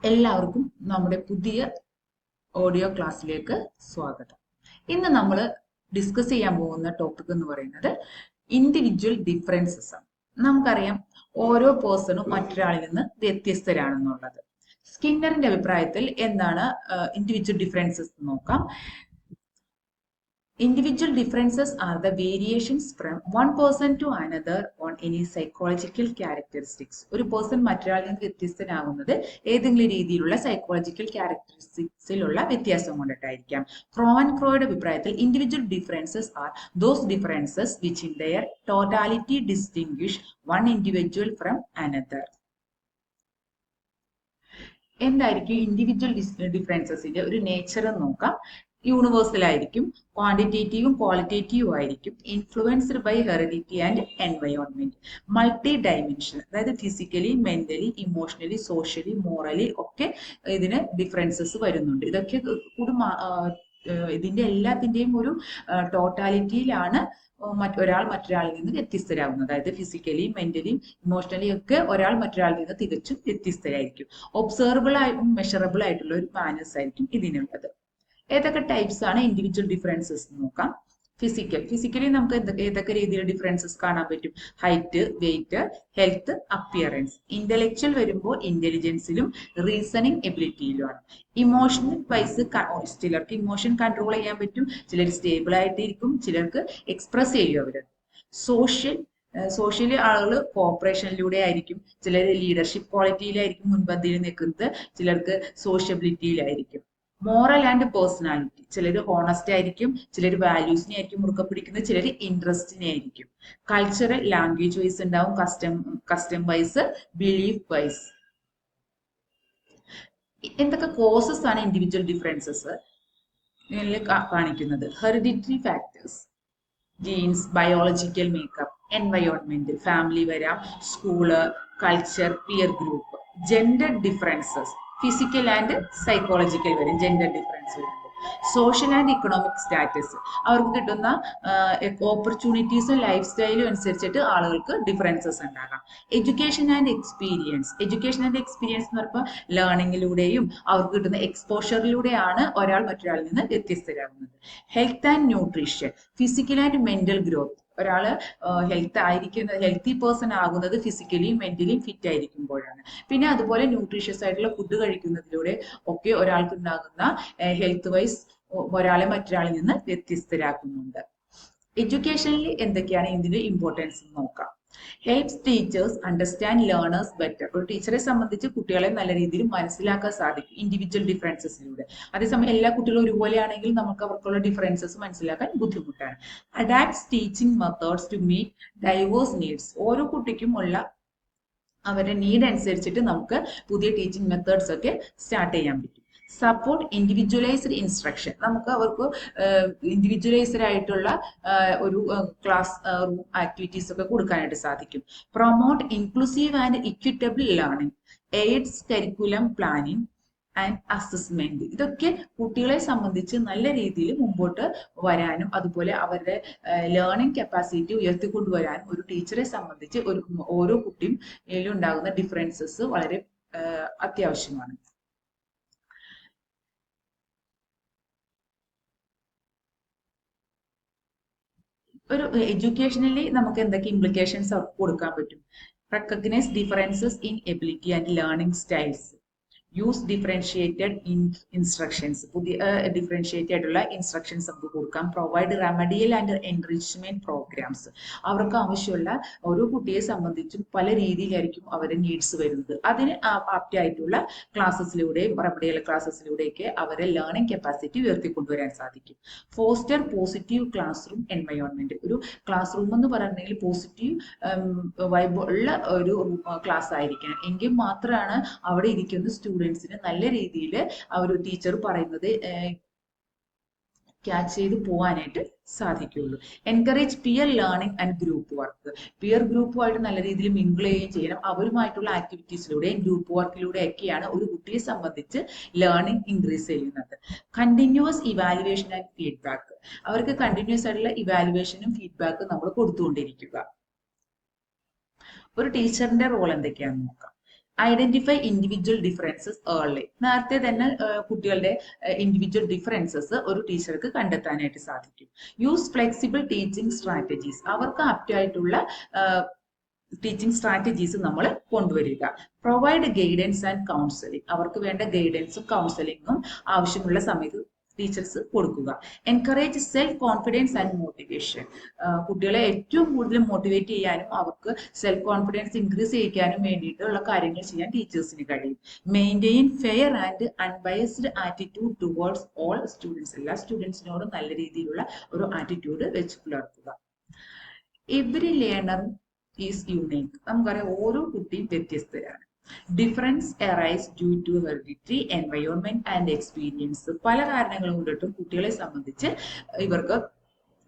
എല്ലാവർക്കും നമ്മുടെ പുതിയ ഓഡിയോ ക്ലാസ്സിലേക്ക് സ്വാഗതം. ഇന്ന് നമ്മൾ ഡിസ്കസ് ചെയ്യാൻ പോകുന്ന ടോപ്പിക് എന്ന് പറയുന്നത് ഇൻഡിവിജ്വൽ ഡിഫറൻസസ് ആണ്. നമുക്കറിയാം ഓരോ പേഴ്സണും മറ്റൊരാളിൽ നിന്ന് വ്യത്യസ്തരാണെന്നുള്ളത്. സ്കിന്നറിന്റെ അഭിപ്രായത്തിൽ എന്താണ് ഇൻഡിവിജ്വൽ ഡിഫറൻസസ് എന്ന് നോക്കാം. Individual differences are the variations from one person to another on any psychological characteristics. ഒരു പേഴ്സൺ മറ്റൊരാളിൽ നിന്ന് വ്യത്യസ്തനാകുന്നത് ഏതെങ്കിലും രീതിയിലുള്ള സൈക്കോളജിക്കൽ ക്യാരക്ടറിസ്റ്റിക്സിലുള്ള വ്യത്യാസം കൊണ്ടിട്ടായിരിക്കാം. ക്രോവൻ ക്രോയുടെ അഭിപ്രായത്തിൽ individual differences are those differences which in their totality distinguish one individual from another. എന്തായിരിക്കും individual ഡിഫറൻസസിന്റെ ഒരു നേച്ചർ എന്ന് നോക്കാം. യൂണിവേഴ്സൽ ആയിരിക്കും, ക്വാണ്ടിറ്റേറ്റീവും ക്വാളിറ്റേറ്റീവും ആയിരിക്കും, influenced by heredity and environment, multi dimension, അതായത് physically, mentally, emotionally, socially, morally ഒക്കെ ഇതിന് ഡിഫറൻസസ് വരുന്നുണ്ട്. ഇതൊക്കെ ഇതിന്റെ എല്ലാത്തിന്റെയും ഒരു ടോട്ടാലിറ്റിയിലാണ് ഒരാൾ മറ്റൊരാളിൽ നിന്ന് വ്യത്യസ്തരാകുന്നത്. അതായത് ഫിസിക്കലി, മെന്റലി, ഇമോഷണലി ഒക്കെ ഒരാൾ മറ്റൊരാളിൽ നിന്ന് തികച്ചും വ്യത്യസ്തരായിരിക്കും. ഒബ്സർവബിൾ ആയിട്ടും മെഷറബിൾ ആയിട്ടുള്ള ഒരു മാനേഴ്സ് ആയിരിക്കും ഇതിനുള്ളത്. ഏതൊക്കെ ടൈപ്സ് ആണ് ഇൻഡിവിജ്വൽ ഡിഫറൻസസ് നോക്കാം. ഫിസിക്കലി നമുക്ക് ഏതൊക്കെ രീതിയിൽ ഡിഫറൻസസ് കാണാൻ പറ്റും? Height, weight, health, appearance. Intellectual വരുമ്പോൾ ഇന്റലിജൻസിലും റീസണിങ് എബിലിറ്റിയിലുമാണ്. ഇമോഷണൽ വൈസ് ചിലർക്ക് ഇമോഷൻ കൺട്രോൾ ചെയ്യാൻ പറ്റും, ചിലർ സ്റ്റേബിൾ ആയിട്ടിരിക്കും, ചിലർക്ക് എക്സ്പ്രസ് ചെയ്യും അവർ. സോഷ്യലി ആളുകൾ കോഓപ്പറേഷനിലൂടെ ആയിരിക്കും, ചിലർ ലീഡർഷിപ്പ് ക്വാളിറ്റിയിലായിരിക്കും മുൻപന്തിയിൽ നിൽക്കുന്നത്, ചിലർക്ക് സോഷ്യബിലിറ്റിയിലായിരിക്കും. മോറൽ ആൻഡ് പേഴ്സണാലിറ്റി, ചിലർ ഹോണസ്റ്റ് ആയിരിക്കും, ചിലർ വാല്യൂസിനെ ആയിരിക്കും മുറുക്കെ പിടിക്കുന്നത്, ചിലർ ഇൻട്രസ്റ്റിനെ ആയിരിക്കും. കൾച്ചറൽ, ലാംഗ്വേജ് വൈസ് ഉണ്ടാവും, കസ്റ്റം വൈസ്, ബിലീഫ് വൈസ്. എന്തൊക്കെ കോസസ് ആണ് ഇൻഡിവിജ്വൽ ഡിഫറൻസസ് കാണിക്കുന്നത്? Hereditary factors, genes, biological makeup, environment, family വരാം, school, culture, peer group. Gender differences, physical and psychological വരും ജെൻഡർ ഡിഫറൻസ് വരുമ്പോൾ. സോഷ്യൽ ആൻഡ് ഇക്കണോമിക് സ്റ്റാറ്റസ്, അവർക്ക് കിട്ടുന്ന ഓപ്പർച്യൂണിറ്റീസും life സ്റ്റൈലും അനുസരിച്ചിട്ട് ആളുകൾക്ക് ഡിഫറൻസസ് ഉണ്ടാകാം. എഡ്യൂക്കേഷൻ ആൻഡ് എക്സ്പീരിയൻസ് എന്ന് പറയുമ്പോൾ ലേണിങ്ങിലൂടെയും അവർക്ക് കിട്ടുന്ന എക്സ്പോഷറിലൂടെയാണ് ഒരാൾ മറ്റൊരാളിൽ നിന്ന് വ്യത്യസ്തരാകുന്നത്. Health and nutrition, physical and mental growth, ഒരാള് ഹെൽത്തി പേഴ്സൺ ആകുന്നത് ഫിസിക്കലി മെന്റലി ഫിറ്റ് ആയിരിക്കുമ്പോഴാണ്. പിന്നെ അതുപോലെ ന്യൂട്രീഷ്യസ് ആയിട്ടുള്ള ഫുഡ് കഴിക്കുന്നതിലൂടെ ഒക്കെ ഒരാൾക്ക് ഉണ്ടാകുന്ന ഹെൽത്ത് വൈസ് ഒരാളെ മറ്റൊരാളിൽ നിന്ന് വ്യത്യസ്തരാക്കുന്നുണ്ട്. എഡ്യൂക്കേഷനിൽ എന്തൊക്കെയാണ് ഇതിന്റെ ഇമ്പോർട്ടൻസ് എന്ന് നോക്കാം. Helps teachers understand learners better, ഒരു ടീച്ചറെ സംബന്ധിച്ച് കുട്ടികളെ നല്ല രീതിയിൽ മനസ്സിലാക്കാൻ സാധിക്കും ഇൻഡിവിജ്വൽ ഡിഫറൻസസിലൂടെ. അതേസമയം എല്ലാ കുട്ടികളും ഒരുപോലെ ആണെങ്കിൽ നമുക്ക് അവർക്കുള്ള ഡിഫറൻസസ് മനസ്സിലാക്കാൻ ബുദ്ധിമുട്ടാണ്. Adapts teaching methods to meet diverse needs, ഓരോ കുട്ടിക്കും ഉള്ള അവരുടെ നീഡ് അനുസരിച്ചിട്ട് നമുക്ക് പുതിയ ടീച്ചിങ് മെത്തേഡ്സ് ഒക്കെ സ്റ്റാർട്ട് ചെയ്യാൻ പറ്റും. സപ്പോർട്ട് ഇൻഡിവിജ്വലൈസ്ഡ് ഇൻസ്ട്രക്ഷൻ, നമുക്ക് അവർക്ക് ഇൻഡിവിജ്വലൈസ്ഡ് ആയിട്ടുള്ള ഒരു ക്ലാസ് റൂം ആക്ടിവിറ്റീസ് ഒക്കെ കൊടുക്കാനായിട്ട് സാധിക്കും. Promote inclusive and equitable learning, AIDS curriculum planning and assessment. ഇതൊക്കെ കുട്ടികളെ സംബന്ധിച്ച് നല്ല രീതിയിൽ മുമ്പോട്ട് വരാനും അതുപോലെ അവരുടെ ലേണിംഗ് കപ്പാസിറ്റി ഉയർത്തിക്കൊണ്ടുവരാനും ഒരു ടീച്ചറെ സംബന്ധിച്ച് ഓരോ കുട്ടിയും ഉണ്ടാകുന്ന ഡിഫറൻസസ് വളരെ അത്യാവശ്യമാണ്. ഒരു എഡ്യൂക്കേഷനലി നമുക്ക് എന്തൊക്കെ ഇംപ്ലിക്കേഷൻസ് അവർക്ക് കൊടുക്കാൻ പറ്റും? Recognise differences in ability and learning styles, use differentiated instructions, പുതിയ ഡിഫറൻഷിയേറ്റ് ആയിട്ടുള്ള ഇൻസ്ട്രക്ഷൻസ് നമുക്ക് കൊടുക്കാം. Provide remedial and enrichment programmes, അവർക്ക് ആവശ്യമുള്ള ഓരോ കുട്ടിയെ സംബന്ധിച്ചും പല രീതിയിലായിരിക്കും അവരുടെ നീഡ്സ് വരുന്നത്. അതിന് ആപ്റ്റ് ആയിട്ടുള്ള ക്ലാസ്സസിലൂടെയും റെമഡിയൽ ക്ലാസ്സസിലൂടെയൊക്കെ അവരെ ലേണിംഗ് കപ്പാസിറ്റി ഉയർത്തിക്കൊണ്ടുവരാൻ സാധിക്കും. Foster positive class room environment, ഒരു ക്ലാസ് റൂം എന്ന് പറയുകയാണെങ്കിൽ പോസിറ്റീവ് വൈബ് ഉള്ള ഒരു ക്ലാസ് ആയിരിക്കണം, എങ്കിൽ മാത്രമാണ് അവിടെ ഇരിക്കുന്ന സ്റ്റുഡൻസിന് നല്ല രീതിയിൽ ആ ഒരു ടീച്ചർ പറയുന്നത് ക്യാച്ച് ചെയ്ത് പോകാനായിട്ട് സാധിക്കുള്ളൂ. Encourage peer learning and group work, peer ഗ്രൂപ്പുമായിട്ട് നല്ല രീതിയിൽ മിങ്കിൾ ചെയ്യുകയും ചെയ്യണം. അവരുമായിട്ടുള്ള ആക്ടിവിറ്റീസിലൂടെയും ഗ്രൂപ്പ് വർക്കിലൂടെ ഒക്കെയാണ് ഒരു കുട്ടിയെ സംബന്ധിച്ച് ലേണിംഗ് ഇൻക്രീസ് ചെയ്യുന്നത്. കണ്ടിന്യൂസ് ഇവാലുവേഷൻ ആൻഡ് ഫീഡ്ബാക്ക്, അവർക്ക് കണ്ടിന്യൂസ് ആയിട്ടുള്ള ഇവാലുവേഷനും ഫീഡ്ബാക്കും നമ്മൾ കൊടുത്തുകൊണ്ടിരിക്കുക. ഒരു ടീച്ചറിന്റെ റോൾ എന്തൊക്കെയാണെന്ന് നോക്കാം. Identify individual differences early. നേരത്തെ തന്നെ കുട്ടികളുടെ ഇൻഡിവിജ്വൽ ഡിഫറൻസസ് ഒരു ടീച്ചർക്ക് കണ്ടെത്താനായിട്ട് സാധിക്കും. Use flexible teaching strategies. അവർക്ക് ആപ്റ്റായിട്ടുള്ള ടീച്ചിങ് സ്ട്രാറ്റജീസ് നമ്മൾ കൊണ്ടുവരിക. Provide guidance and counselling. അവർക്ക് വേണ്ട ഗൈഡൻസും കൗൺസിലിങ്ങും ആവശ്യമുള്ള സമയത്ത് ടീച്ചേഴ്സ് കൊടുക്കുക. Encourage self confidence and motivation. കുട്ടികളെ ഏറ്റവും കൂടുതൽ മോട്ടിവേറ്റ് ചെയ്യാനും അവർക്ക് സെൽഫ് കോൺഫിഡൻസ് ഇൻക്രീസ് ചെയ്യിക്കാനും വേണ്ടിയിട്ടുള്ള കാര്യങ്ങൾ ചെയ്യാൻ ടീച്ചേഴ്സിന് കഴിയും. Maintain fair and unbiased attitude towards all students. എല്ലാ സ്റ്റുഡൻസിനോടും നല്ല രീതിയിലുള്ള ഒരു ആറ്റിറ്റ്യൂഡ് വെച്ച് പുലർത്തുക. Every learner is unique. നമുക്കറിയാം ഓരോ കുട്ടിയും വ്യത്യസ്തരാണ്. Difference arise due to hereditary, environment and experience. പല കാരണങ്ങൾ കൊണ്ടിട്ടും കുട്ടികളെ സംബന്ധിച്ച് ഇവർക്ക്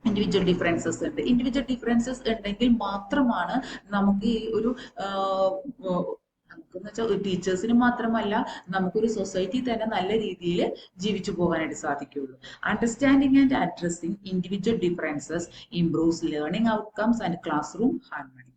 ഇൻഡിവിജ്വൽ ഡിഫറൻസസ് ഉണ്ട്. ഇൻഡിവിജ്വൽ ഡിഫറൻസസ് ഉണ്ടെങ്കിൽ മാത്രമാണ് നമുക്ക് ഈ ഒരു നമുക്കെന്ന് വെച്ചാൽ ടീച്ചേഴ്സിന് മാത്രമല്ല നമുക്കൊരു സൊസൈറ്റി തന്നെ നല്ല രീതിയിൽ ജീവിച്ചു പോകാനായിട്ട് സാധിക്കുകയുള്ളൂ. Understanding and addressing individual differences improves learning outcomes and class room harmony.